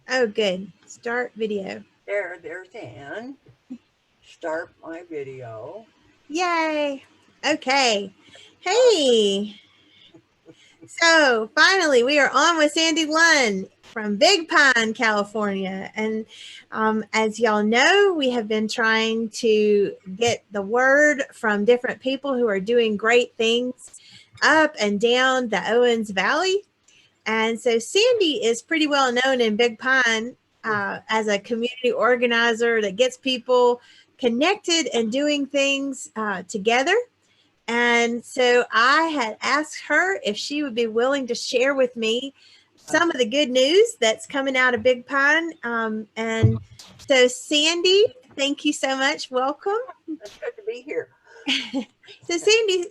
Oh, good. Start video. There's Ann. Start my video. Yay. Okay. Awesome. Hey. So finally, we are on with Sandy Lund from Big Pine, California. And as y'all know, we have been trying to get the word from different people who are doing great things up and down the Owens Valley. And so Sandy is pretty well known in Big Pine as a community organizer that gets people connected and doing things together. And so I had asked her if she would be willing to share with me some of the good news that's coming out of Big Pine. And so, Sandy, thank you so much. Welcome. It's good to be here. So, Sandy,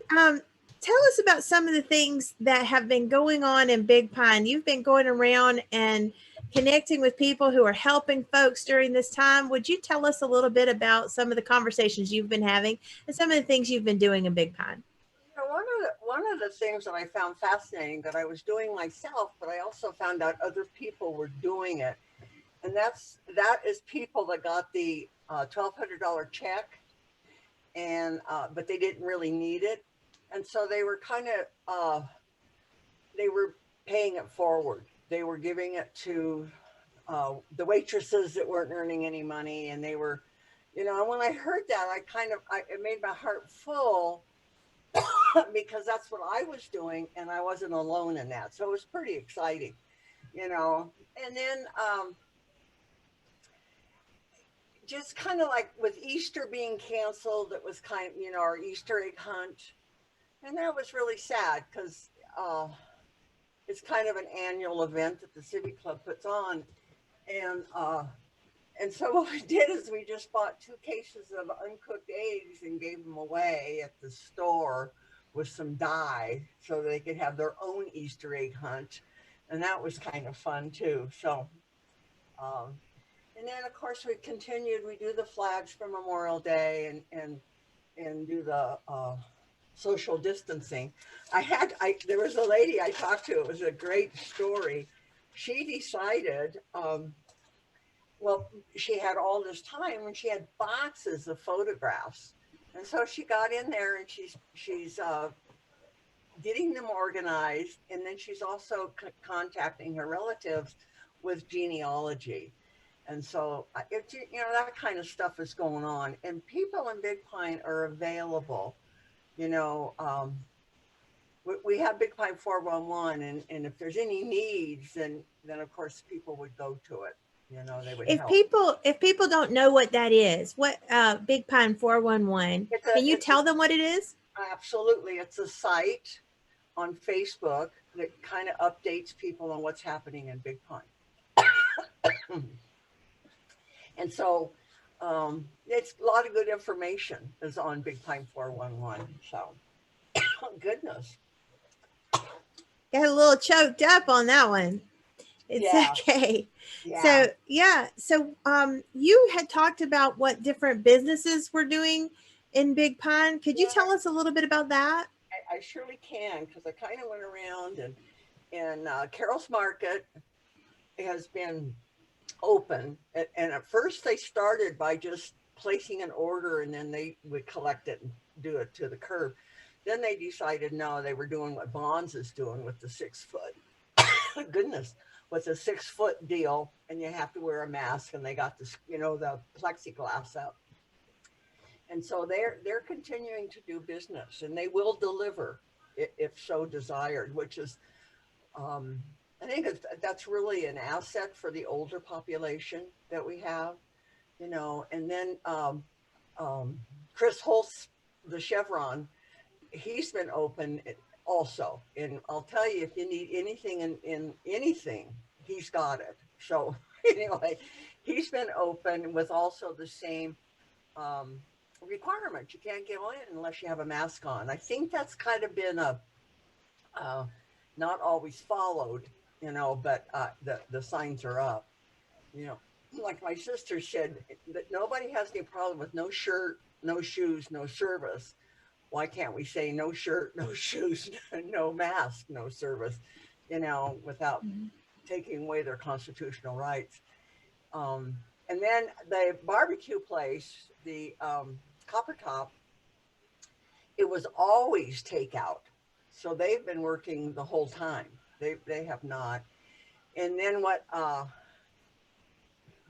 tell us about some of the things that have been going on in Big Pine. You've been going around and connecting with people who are helping folks during this time. Would you tell us a little bit about some of the conversations you've been having and some of the things you've been doing in Big Pine? One of the things that I found fascinating that I was doing myself, but I also found out other people were doing it, and that is people that got the $1,200 check, and but they didn't really need it, and so they were kind of they were paying it forward. They were giving it to the waitresses that weren't earning any money, and they were, and when I heard that, it made my heart full because that's what I was doing, and I wasn't alone in that. So it was pretty exciting, you know. And then just kind of like with Easter being canceled, it was kind of, our Easter egg hunt, and that was really sad because it's kind of an annual event that the Civic Club puts on, and so what we did is we just bought 2 cases of uncooked eggs and gave them away at the store with some dye so they could have their own Easter egg hunt. And that was kind of fun too. So, um, and then of course we continued, we do the flags for Memorial Day and do the social distancing. There was a lady I talked to, it was a great story. She decided, well, she had all this time and she had boxes of photographs. And so she got in there and she's getting them organized, and then she's also contacting her relatives with genealogy. And so that kind of stuff is going on, and people in Big Pine are available. You know, we have Big Pine 411, and if there's any needs, then of course people would go to it. They would If help. people don't know what that is, what Big Pine 411, It's a can you it's a tell them what it is? Absolutely, it's a site on Facebook that kind of updates people on what's happening in Big Pine. And so it's a lot of good information is on Big Pine 411. So, goodness. Got a little choked up on that one. It's Yeah, okay. yeah. So yeah, so you had talked about what different businesses were doing in Big Pine. Could you Yeah, tell us a little bit about that? I surely can because I kind of went around and Carol's Market has been open. And at first they started by just placing an order and then they would collect it and do it to the curb. Then they decided no, they were doing what Bonds is doing with the 6 foot. Goodness, with a 6 foot deal, and you have to wear a mask, and they got this, the plexiglass up. And so they're continuing to do business, and they will deliver if so desired, which is I think that's really an asset for the older population that we have, And then Chris Holtz, the Chevron, he's been open also. And I'll tell you, if you need anything in anything, he's got it. So anyway, he's been open with also the same um, requirement. You can't get in unless you have a mask on. I think that's kind of been a uh, not always followed, but the signs are up. You know, like my sister said, that nobody has any problem with no shirt, no shoes, no service. Why can't we say no shirt, no shoes, no mask, no service? Without taking away their constitutional rights. Um, and then the barbecue place, the Copper Top, it was always takeout. So they've been working the whole time. They have not. And then what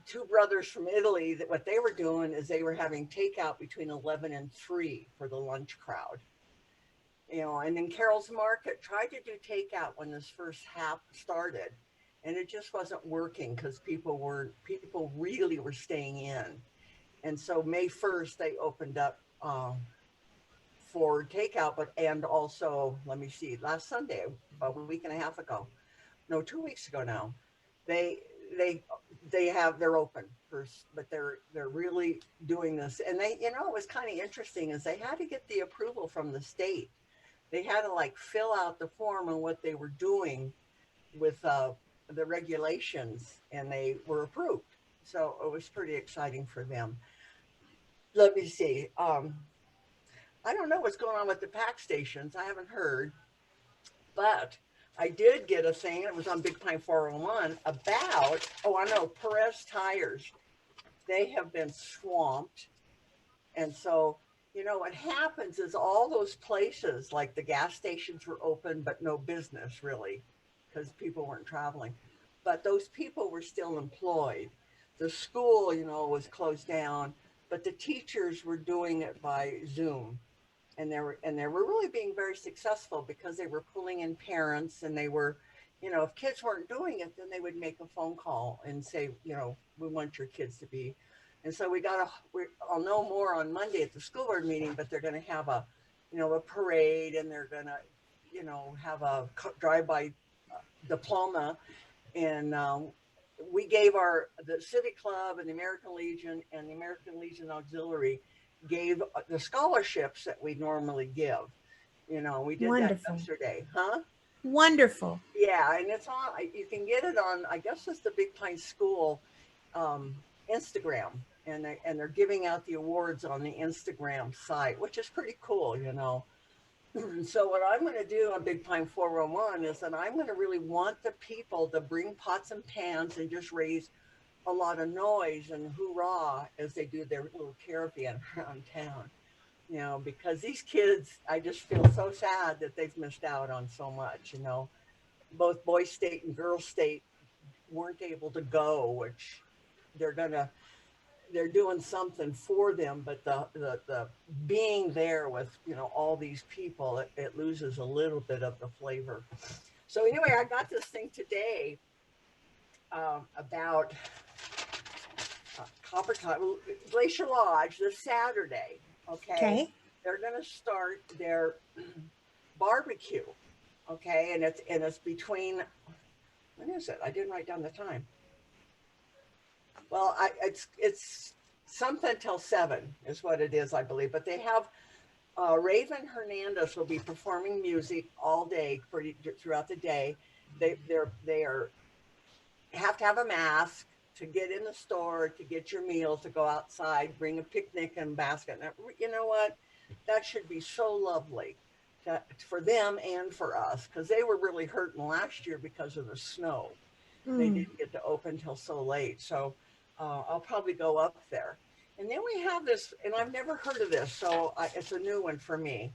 two brothers from Italy, that what they were doing is they were having takeout between 11 and 3 for the lunch crowd. You know, and then Carol's Market tried to do takeout when this first half started, and it just wasn't working because people really were staying in. And so May 1st they opened up for takeout, but and also, let me see, last Sunday, a week and a half ago, no, 2 weeks ago now, they they they're open first, but they're really doing this. And they, you know, it was kind of interesting is they had to get the approval from the state. They had to like fill out the form on what they were doing with the regulations, and they were approved. So it was pretty exciting for them. Let me see. I don't know what's going on with the pack stations. I haven't heard, but I did get a thing. It was on Big Pine 401 about, oh, I know, Perez Tires. They have been swamped. And so, you know, what happens is all those places, like the gas stations were open, but no business really, because people weren't traveling. But those people were still employed. The school, you know, was closed down, but the teachers were doing it by Zoom. And they were really being very successful because they were pulling in parents, and they were, you know, if kids weren't doing it, then they would make a phone call and say, you know, we want your kids to be. And so I'll know more on Monday at the school board meeting, but they're going to have a, you know, a parade, and they're going to, you know, have a drive-by diploma. And we gave the Civic Club and the American Legion and the American Legion Auxiliary gave the scholarships that we normally give. You know, we did that Wonderful. yesterday, huh? Wonderful. Yeah, and it's on. You can get it on. I guess it's the Big Pine School um, Instagram, and they're giving out the awards on the Instagram site, which is pretty cool. You know. So what I'm going to do on Big Pine 401 is that I'm going to really want the people to bring pots and pans and just raise a lot of noise and hoorah as they do their little caravan around town. You know, because these kids, I just feel so sad that they've missed out on so much. You know, both Boy State and Girl State weren't able to go, which they're gonna they're doing something for them, but the being there with, you know, all these people, it loses a little bit of the flavor. So anyway, I got this thing today about Copper Time Glacier Lodge this Saturday. Okay, Okay. they're going to start their barbecue. Okay, and it's between, when is it? I didn't write down the time. Well, it's something till 7 is what it is, I believe. But they have Raven Hernandez will be performing music all day throughout the day. They are have to have a mask to get in the store, to get your meals, to go outside, bring a picnic and basket. And you know what? That should be so lovely for them and for us, because they were really hurting last year because of the snow. They Mm. didn't get to open till so late. So I'll probably go up there. And then we have this, and I've never heard of this, so it's a new one for me.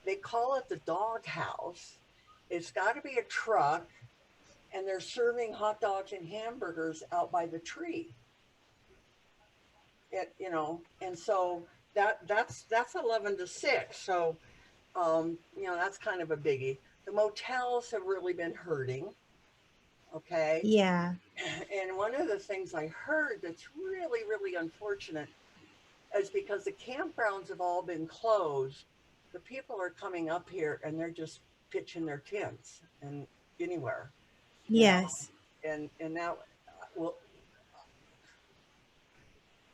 They call it the Dog House. It's got to be a truck, and they're serving hot dogs and hamburgers out by the tree. You know, and so that's 11 to 6. So you know, that's kind of a biggie. The motels have really been hurting. Okay. Yeah. And one of the things I heard that's really, really unfortunate is because the campgrounds have all been closed, the people are coming up here and they're just pitching their tents and anywhere, you know, Yes. and now we'll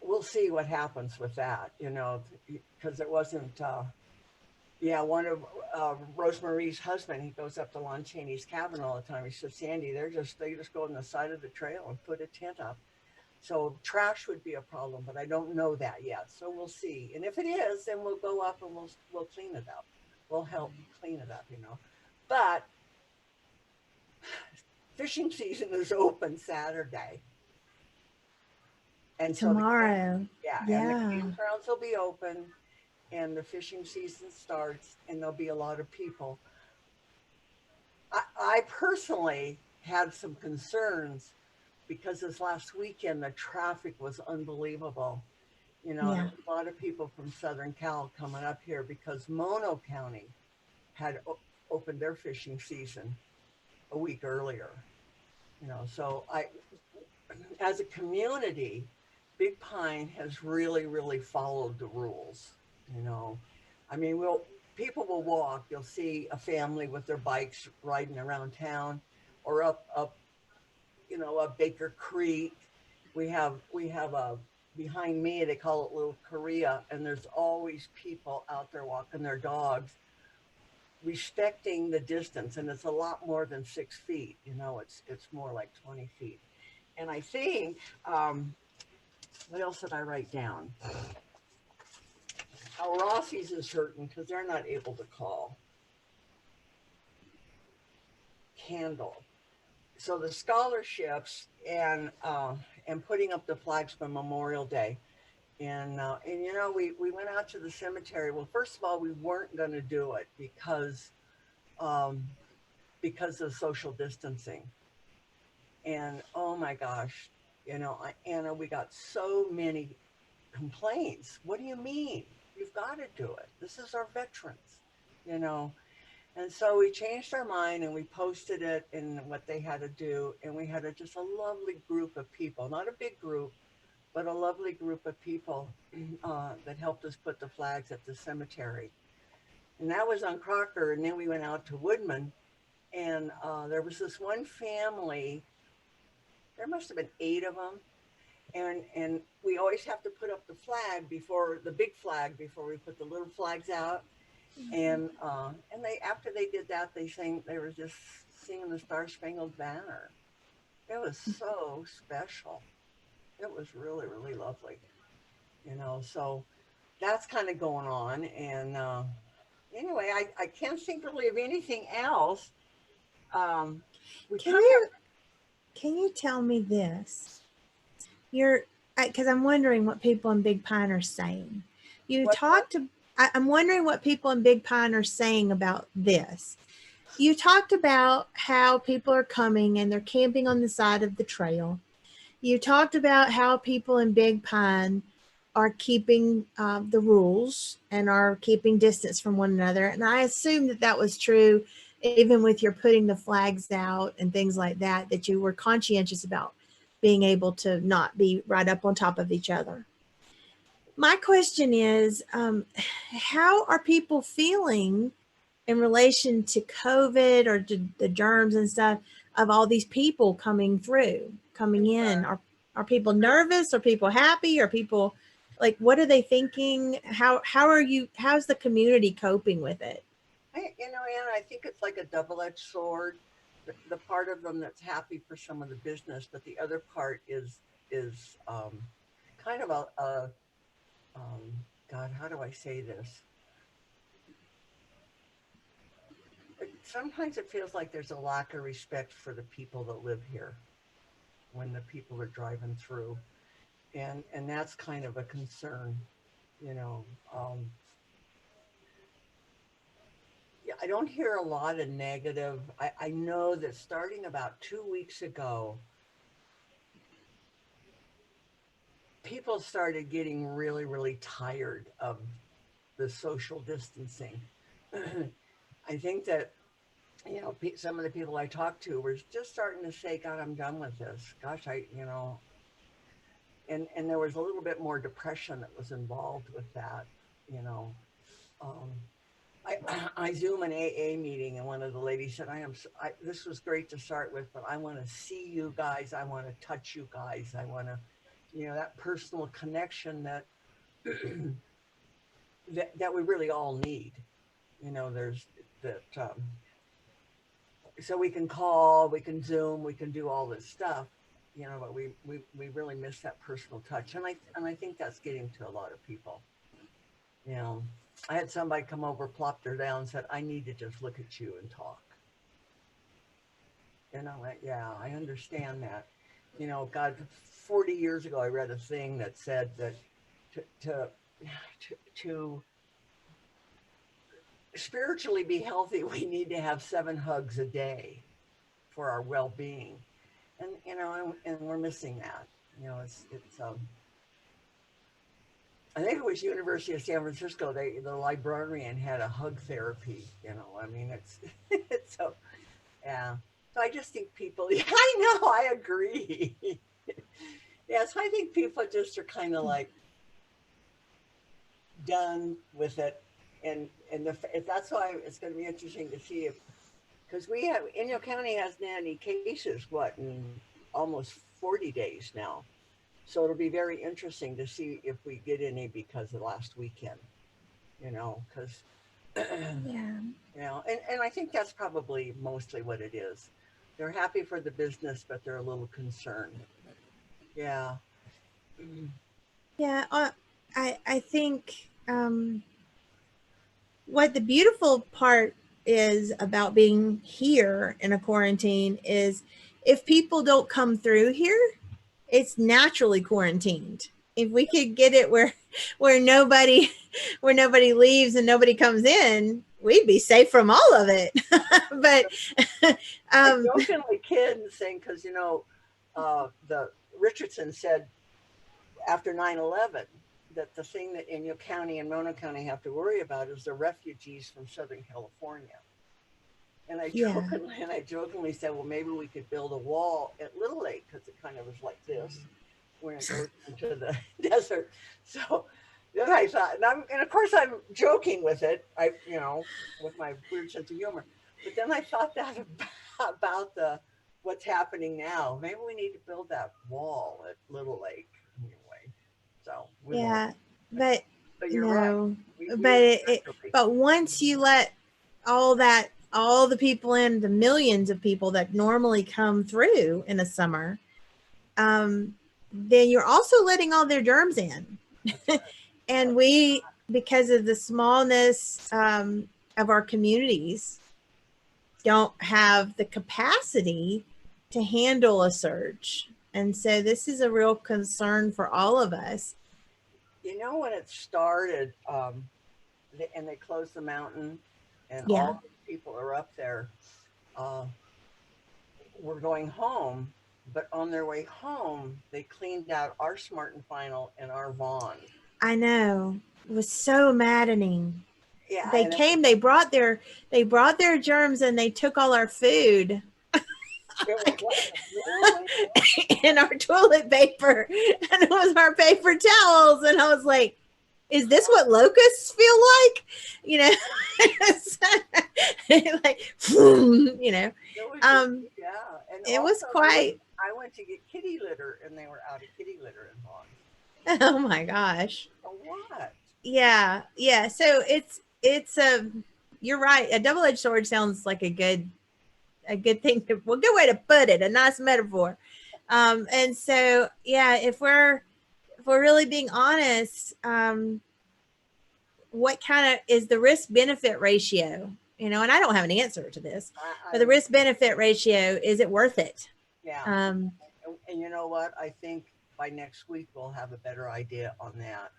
we'll see what happens with that, you know, because it wasn't yeah, one of Rosemarie's husband, he goes up to Lon Chaney's cabin all the time. He says, Sandy, they just go on the side of the trail and put a tent up. So trash would be a problem, but I don't know that yet. So we'll see. And if it is, then we'll go up and we'll clean it up. We'll help clean it up, you know. But fishing season is open Saturday. And so Tomorrow. and the Yeah. campgrounds will be open and the fishing season starts and there'll be a lot of people. I personally had some concerns because this last weekend the traffic was unbelievable. You know, there Yeah. was a lot of people from Southern Cal coming up here because Mono County had opened their fishing season a week earlier. You know, so as a community, Big Pine has really, really followed the rules. You know, I mean, people will walk. You'll see a family with their bikes riding around town, or up, up Baker Creek. We have a behind me. They call it Little Korea, and there's always people out there walking their dogs, respecting the distance, and it's a lot more than 6 feet. You know, it's more like 20 feet. And I think what else did I write down? How Rossi's is hurting because they're not able to call. Candle. So the scholarships and putting up the flags for Memorial Day. And you know, we went out to the cemetery. Well, first of all, we weren't going to do it um, because of social distancing. And oh my gosh, you know, Anna, we got so many complaints. What do you mean? You've got to do it. This is our veterans, you know. And so we changed our mind and we posted it in what they had to do. And we had just a lovely group of people, not a big group, but a lovely group of people that helped us put the flags at the cemetery. And that was on Crocker. And then we went out to Woodman. And there was this one family, there must have been 8 of them. And we always have to put up the flag before the big flag before we put the little flags out. And they after they did that, they were just singing the Star Spangled Banner. It was so special. It was really, really lovely. You know, so that's kind of going on. And anyway, I can't think really of anything else. We Can kind you can you tell me this? You're because I'm wondering what people in Big Pine are saying. You what talked to I'm wondering what people in Big Pine are saying about this. You talked about how people are coming and they're camping on the side of the trail. You talked about how people in Big Pine are keeping the rules and are keeping distance from one another. And I assume that that was true, even with your putting the flags out and things like that, that you were conscientious about being able to not be right up on top of each other. My question is, how are people feeling in relation to COVID or to the germs and stuff of all these people coming in? Are people nervous? Are people happy? Are people like, what are they thinking? How's the community coping with it? Anna, I think it's like a double-edged sword. The part of them that's happy for some of the business, but the other part is kind of a um, God, how do I say this? Sometimes it feels like there's a lack of respect for the people that live here when the people are driving through, and that's kind of a concern, you know. Yeah, I don't hear a lot of negative. I know that starting about 2 weeks ago, people started getting really, really tired of the social distancing. I think that, you know, some of the people I talked to were just starting to say, God, I'm done with this. Gosh, and there was a little bit more depression that was involved with that, you know. Um, I Zoom an AA meeting, and one of the ladies said, this was great to start with, but I want to see you guys. I want to touch you guys. I want to, you know, that personal connection that, that we really all need. You know, there's that, so we can call, we can Zoom, we can do all this stuff, you know, but we really miss that personal touch. And I think that's getting to a lot of people. You know, I had somebody come over, plopped her down, and said, I need to just look at you and talk. You know, yeah, I understand that. You know, God, 40 years ago, I read a thing that said that to, to, to spiritually be healthy, we need to have 7 hugs a day for our well-being. And, you know, and we're missing that. You know, I think it was University of San Francisco. The librarian had a hug therapy. You know, I mean, it's it's so yeah. So I just think people. Yeah, I know. I agree. Yes, I think people just are kind of like done with it, and if that's why it's going to be interesting to see if because we have Inyo County hasn't had any cases what in almost 40 days now. So it'll be very interesting to see if we get any because of last weekend, you know, because, Yeah. you know, and I think that's probably mostly what it is. They're happy for the business, but they're a little concerned. Yeah. Yeah. I think what the beautiful part is about being here in a quarantine is if people don't come through here, it's naturally quarantined. If we could get it where nobody where nobody leaves and nobody comes in, we'd be safe from all of it. But I um jokingly kid and saying, because, you know, the Richardson said after 9/11 that the thing that Inyo County and Mono County have to worry about is the refugees from Southern California. And yeah. I jokingly said, well, maybe we could build a wall at Little Lake because it kind of is like this when it goes into the desert. So then I thought, and of course I'm joking with it, you know, with my weird sense of humor. But then I thought that about the what's happening now. Maybe we need to build that wall at Little Lake anyway. So we won't. Yeah. But But you're right. no. We But would it naturally. but once you let all the people in, the millions of people that normally come through in the summer, then you're also letting all their germs in. That's right. And we, because of the smallness of our communities, don't have the capacity to handle a surge. And so this is a real concern for all of us. You know when it started, and they closed the mountain, and Yeah, all the people are up there. Uh, were going home, but on their way home, they cleaned out our Smart and Final and our Vaughn. I know. It was so maddening. Yeah, They and it was came, they brought their germs and they took all our food it was like really and our toilet paper and it was our paper towels. And I was like, is this what locusts feel like? You know, like, you know, it was just um, yeah, and it was also I went quite, I went to get kitty litter, and they were out of kitty litter in Vaughn. oh my gosh. So what? Yeah. Yeah. So it's you're right. A double-edged sword sounds like a good thing to, well, good way to put it, a nice metaphor. And so, yeah, if we're really being honest, what kind of is the risk benefit ratio? You know, and I don't have an answer to this, but the I'm risk benefit ratio, is it worth it? yeah, Um, and you know what? I think by next week we'll have a better idea on that.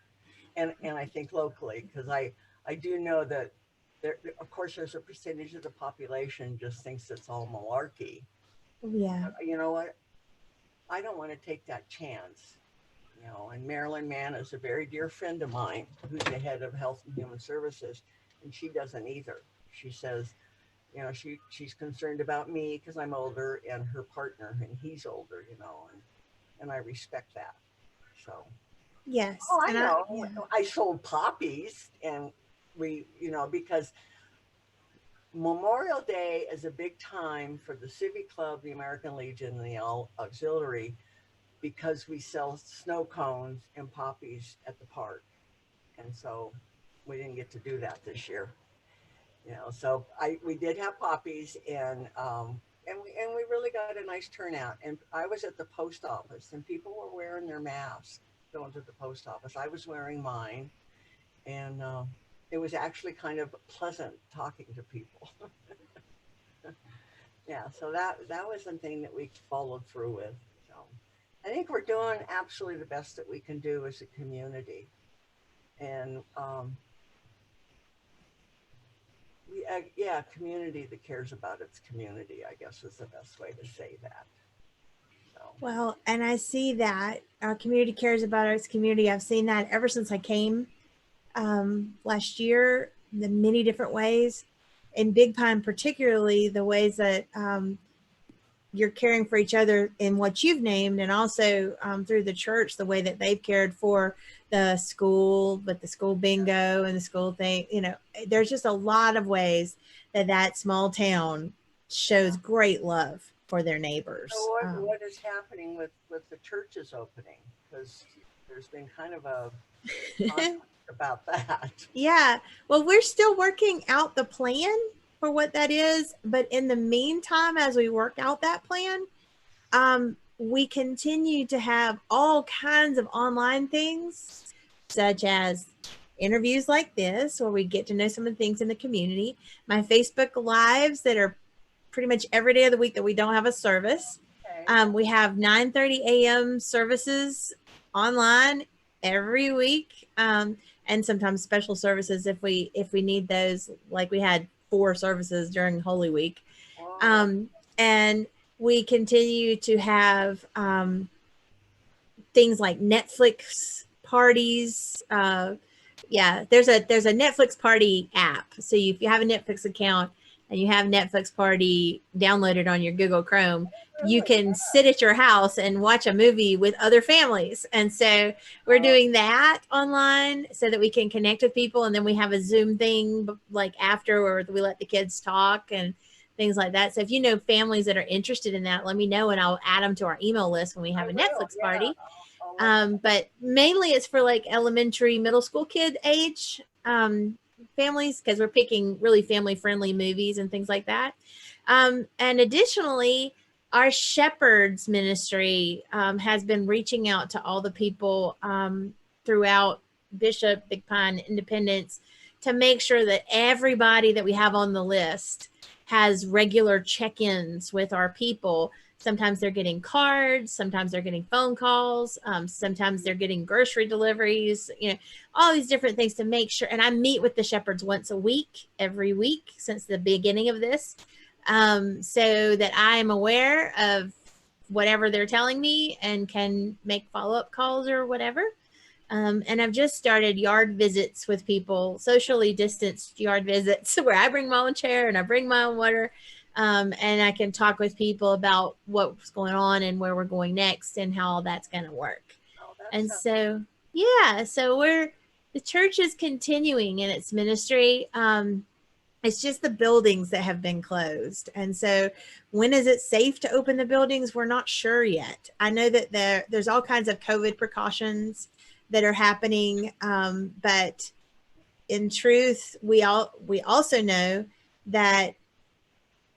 And I think locally because I do know that there of course there's a percentage of the population just thinks it's all malarkey. yeah, But you know what? I don't want to take that chance. You know, and Marilyn Mann is a very dear friend of mine who's the head of Health and Human Services, and she doesn't either. She says, you know, she's concerned about me because I'm older and her partner and he's older, you know, and I respect that. So yes, oh, I and know. yeah, I sold poppies and you know, because Memorial Day is a big time for the Civic Club, the American Legion, and the Auxiliary because we sell snow cones and poppies at the park. And so we didn't get to do that this year. You know, so we did have poppies and we really got a nice turnout. And I was at the post office and people were wearing their masks going to the post office. I was wearing mine and it was actually kind of pleasant talking to people. Yeah, so that was something that we followed through with. So I think we're doing absolutely the best that we can do as a community, and yeah, community that cares about its community, I guess is the best way to say that. So Well, and I see that our community cares about its community. I've seen that ever since I came last year, the many different ways. In Big Pine, particularly, the ways that you're caring for each other in what you've named, and also through the church, the way that they've cared for the school, but the school bingo and the school thing, there's just a lot of ways that that small town shows great love for their so neighbors. what is happening with the churches opening? Because there's been kind of a conflict about that. Yeah. Well, we're still working out the plan for what that is. But in the meantime, as we work out that plan, we continue to have all kinds of online things, such as interviews like this, where we get to know some of the things in the community, my Facebook Lives that are pretty much every day of the week that we don't have a service. Okay. We have 9:30 a.m. services online every week, and sometimes special services if we need those. Like we had 4 services during Holy Week, Whoa. and we continue to have things like Netflix parties. Yeah, there's a Netflix party app. So if you have a Netflix account and you have Netflix party downloaded on your Google Chrome, you can sit at your house and watch a movie with other families. And so we're doing that online so that we can connect with people. And then we have a Zoom thing like after where we let the kids talk and things like that. So if you know families that are interested in that, let me know and I'll add them to our email list when we have a Netflix party. But mainly it's for like elementary, middle school kid age families, because we're picking really family friendly movies and things like that. And additionally, our Shepherds ministry has been reaching out to all the people throughout Bishop, Big Pine, Independence to make sure that everybody that we have on the list has regular check-ins with our people. Sometimes they're getting cards, sometimes they're getting phone calls, sometimes they're getting grocery deliveries, all these different things to make sure. And I meet with the Shepherds once a week, every week since the beginning of this, so that I'm aware of whatever they're telling me and can make follow-up calls or whatever. And I've just started yard visits with people, socially distanced yard visits, where I bring my own chair and I bring my own water. And I can talk with people about what's going on and where we're going next and how all that's going to work. And so, yeah, so the church is continuing in its ministry. It's just the buildings that have been closed. And so when is it safe to open the buildings? We're not sure yet. I know that there's all kinds of COVID precautions that are happening. But in truth, we also know that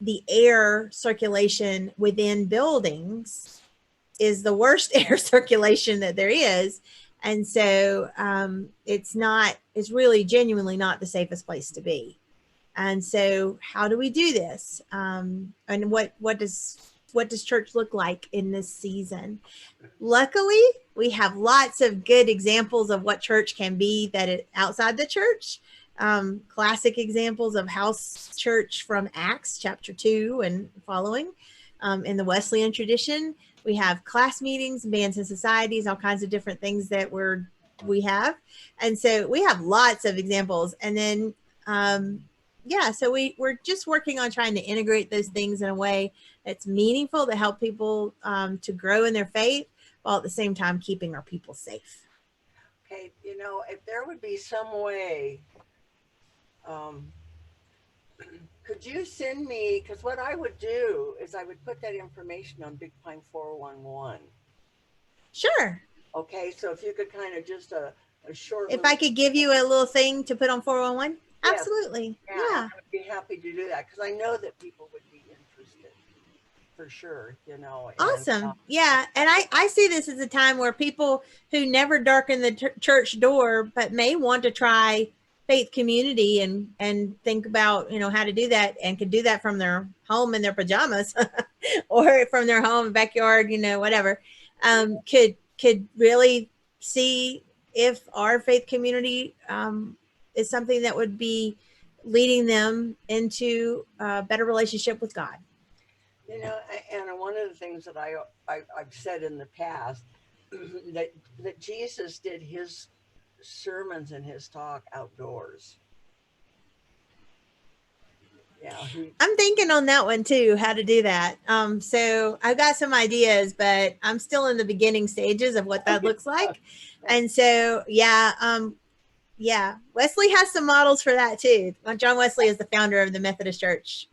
the air circulation within buildings is the worst air circulation that there is. And so it's really genuinely not the safest place to be. And so how do we do this? And what does church look like in this season? Luckily, we have lots of good examples of what church can be outside the church. Classic examples of house church from Acts chapter 2 and following. In the Wesleyan tradition, we have class meetings, bands and societies, all kinds of different things that we have. And so we have lots of examples. And then, so we're just working on trying to integrate those things in a way that's meaningful to help people to grow in their faith, while at the same time keeping our people safe. Okay, if there would be some way, could you send me, because what I would do is I would put that information on Big Pine 411. Sure. Okay, so if you could kind of just a short. If I could give you a little thing to put on 411, yes. Absolutely. Yeah. I would be happy to do that because I know that people would be interested for sure, Awesome. Yeah. And I see this as a time where people who never darken the church door, but may want to try faith community and think about, you know, how to do that, and could do that from their home in their pajamas or from their home backyard, you know, whatever, could really see if our faith community is something that would be leading them into a better relationship with God. You know, and one of the things that I've said in the past that Jesus did his sermons and his talk outdoors. Yeah, I'm thinking on that one too, how to do that. So I've got some ideas, but I'm still in the beginning stages of what that looks like. And so, yeah, Wesley has some models for that too. John Wesley is the founder of the Methodist Church,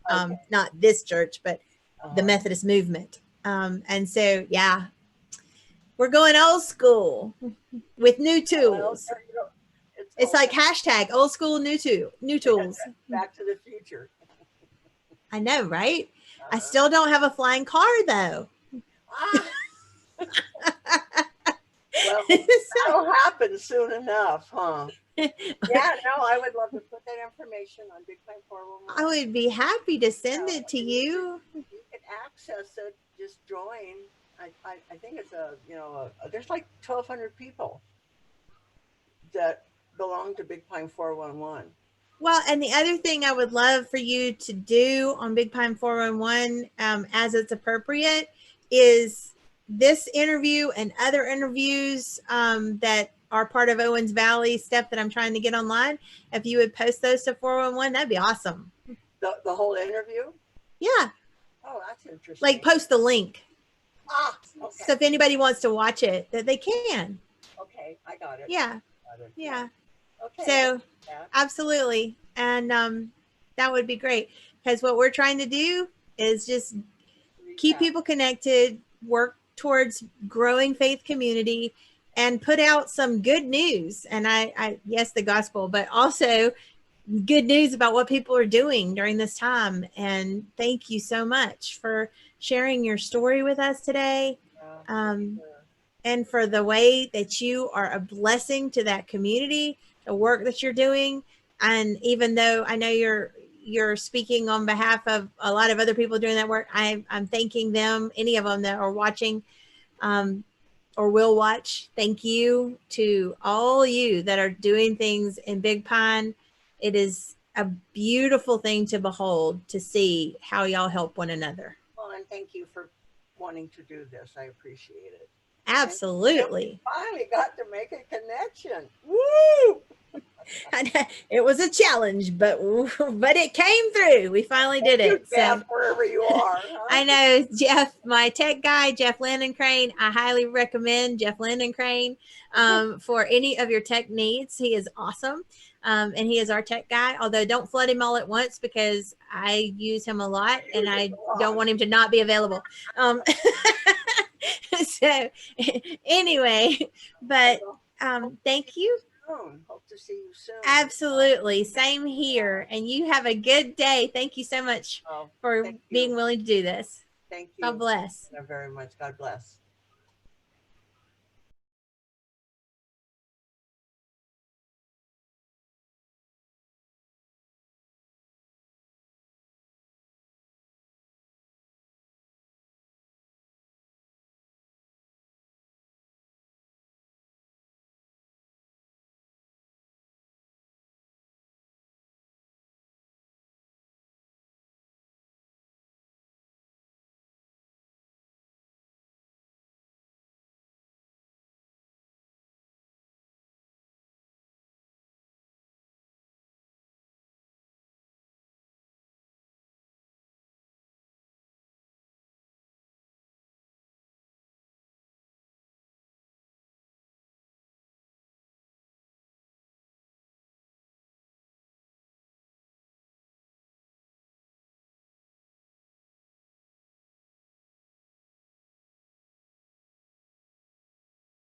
not this church, but the Methodist movement. And so, yeah, we're going old school with new tools. It's like hashtag old school new tools. Back to the future. I know, right? I still don't have a flying car though. Well, that'll happen soon enough, huh? Yeah, no, I would love to put that information on Big Pine 411. I would be happy to send it to you. You can access it, just join. I think it's there's like 1,200 people that belong to Big Pine 411. Well, and the other thing I would love for you to do on Big Pine 411, as it's appropriate, is this interview and other interviews that are part of Owens Valley stuff that I'm trying to get online. If you would post those to 411, that'd be awesome. The whole interview? Yeah. Oh, that's interesting. Like post the link. Okay. So if anybody wants to watch it, that they can. Okay, I got it. Yeah. Yeah. Okay. So absolutely. And that would be great, because what we're trying to do is just keep people connected, work towards growing faith community, and put out some good news. And I yes, the gospel, but also good news about what people are doing during this time. And thank you so much for sharing your story with us today. And for the way that you are a blessing to that community, the work that you're doing. And even though I know you're speaking on behalf of a lot of other people doing that work, I'm thanking them, any of them that are watching or will watch. Thank you to all you that are doing things in Big Pine. It is a beautiful thing to behold, to see how y'all help one another. Well, and thank you for wanting to do this. I appreciate it. Absolutely. Finally got to make a connection. Woo! It was a challenge, but it came through. We finally did it. Jeff, so wherever you are. Huh? I know Jeff, my tech guy, Jeff Landon Crane. I highly recommend Jeff Landon Crane for any of your tech needs. He is awesome. And he is our tech guy, although don't flood him all at once, because I use him a lot and I don't want him to not be available. So anyway, but thank you. Hope to see you soon. Absolutely. Same here. And you have a good day. Thank you so much for being willing to do this. Thank you. God bless. Very much. God bless.